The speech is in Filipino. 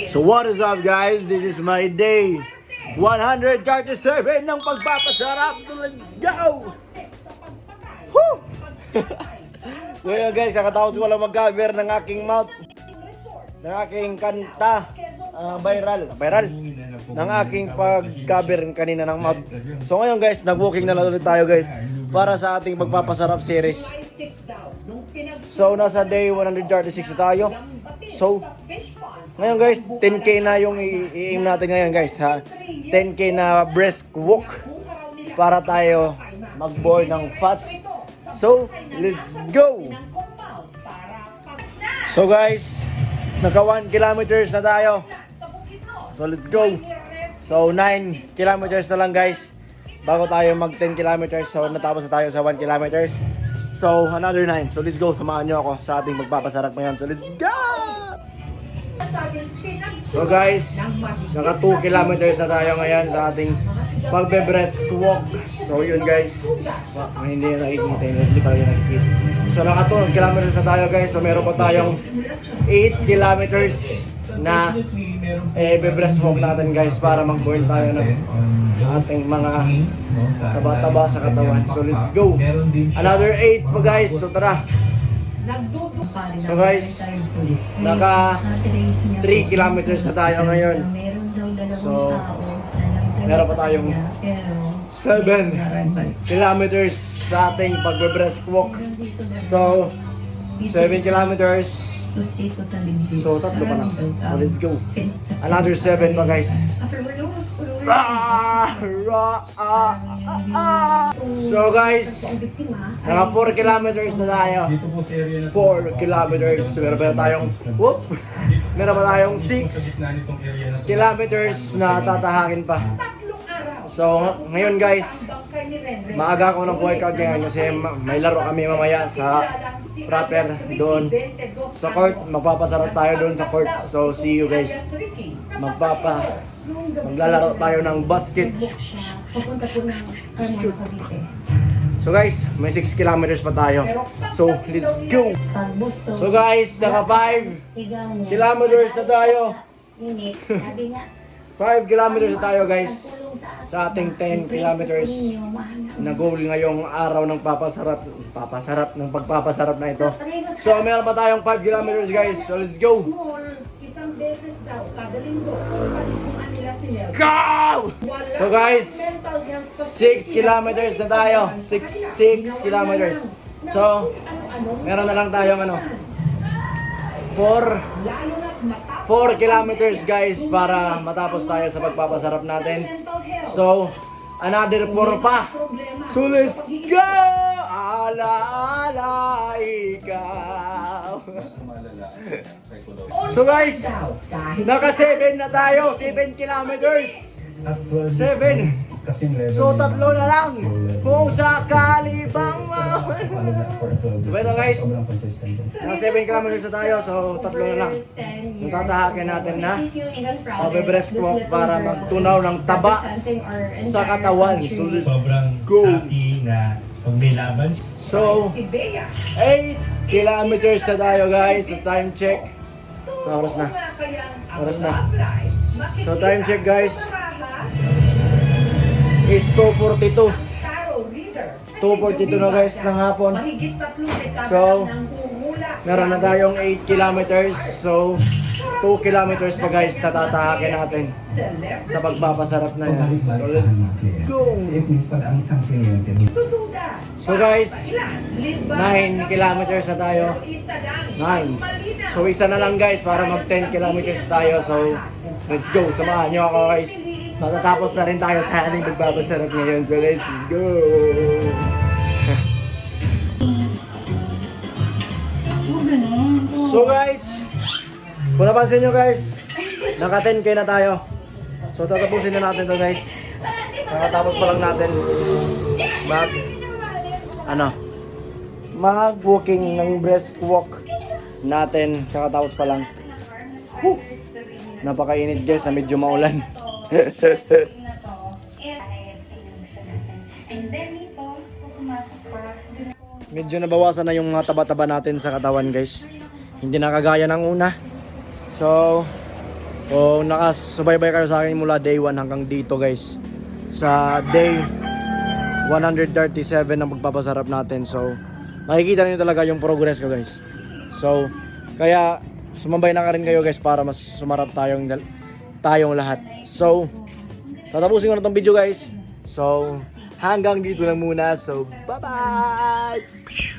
So what is up guys? This is my day 137 ng pagpapasarap. So let's go! Woo! So yun guys, kakatapos ko lang mag-cover ng aking mouth, ng aking kanta, viral ng aking pag-cover kanina ng mouth. So ngayon guys, nag-walking na lang ulit tayo guys para sa ating pagpapasarap series. So nasa day 136 na tayo. So ngayon guys, 10k na yung i-aim natin ngayon guys ha. 10k na brisk walk para tayo mag-burn ng fats. So let's go! So guys, naka 1 kilometers na tayo. So let's go! So 9 kilometers na lang guys bago tayo mag 10 kilometers. So natapos na tayo sa 1 kilometers. So another 9. So let's go, samahan nyo ako sa ating magpapasarap ngayon. So let's go! So guys, naka 2 kilometers na tayo ngayon sa ating pagbe-brisk walk. So yun guys, hindi na nakikita, hindi pala yung nakikita. So naka 2 kilometers na tayo guys. So meron pa tayong 8 kilometers na be-brisk walk natin guys para mag-burn tayo ng ating mga taba-taba sa katawan. So let's go! Another 8 pa guys. So tara! So guys, naka 3 kilometers na tayo ngayon. So meron pa tayong 7 kilometers sa ating pagbe-brisk walk. So 7 kilometers. So tatlo pa lang. So let's go. Another 7 pa guys. So guys, naka 4 kilometers na tayo. 4 kilometers. Meron pa tayong meron pa tayong 6 kilometers na tatahakin pa. So ngayon guys, maaga ako ng workout ngayon kasi may laro kami mamaya sa proper doon sa court. Magpapasarap tayo doon sa court. So see you guys. Maglalaro tayo ng basket. So guys, may 6 kilometers pa tayo. So let's go. So guys, naka 5 kilometers na tayo. 5 kilometers na tayo guys sa ating 10 kilometers na goal ngayong araw ng ng pagpapasarap na ito. So meron pa tayong 5 kilometers guys. So let's go. Isang beses daw kada linggo. Let's go! So guys, 6 kilometers na tayo. 6 kilometers. So meron na lang tayong 4 kilometers guys para matapos tayo sa pagpapasarap natin. So another 4 pa. So let's go! Ala ikaw. So guys, naka 7 na tayo. 7 kilometers. 7. So tatlo na lang kung sakali bang so ito guys, naka 7 kilometers na tayo. So tatlo na lang yung tatahakin natin na breast walk para magtunaw ng taba sa katawan. So let's go. So 8 kilometers na tayo guys. So time check. Oras na. So time check guys is 2:42. 2:42 na guys ng hapon. So meron na tayong 8 kilometers. So 2 kilometers pa guys na tatahakin natin sa pagpapasarap na yan. So let's go. So guys, 9 kilometers na tayo. 9. So isa na lang guys para mag 10 kilometers tayo. So let's go. Samahan nyo ako guys. Matatapos na rin tayo sa ating pagpapasarap ngayon. So let's go. So guys, kung napansin nyo guys, naka 10k na tayo. So tatapusin na natin to guys. Nakatapos pa lang natin mag-walking ng brisk walk natin. Kakatapos pa lang. Napakainit guys na medyo maulan. Medyo nabawasan na yung mga taba-taba natin sa katawan guys. Hindi na kagaya ng una. So O nakasubaybay kayo sa akin mula day 1 hanggang dito guys. Sa day 137 ng pagpapasarap natin. So, makikita niyo talaga yung progress ko guys. So, kaya sumabay na ka rin kayo guys para mas sumarap tayong lahat. So, tatapusin ko na tong video guys. So, hanggang dito lang muna. So, bye-bye!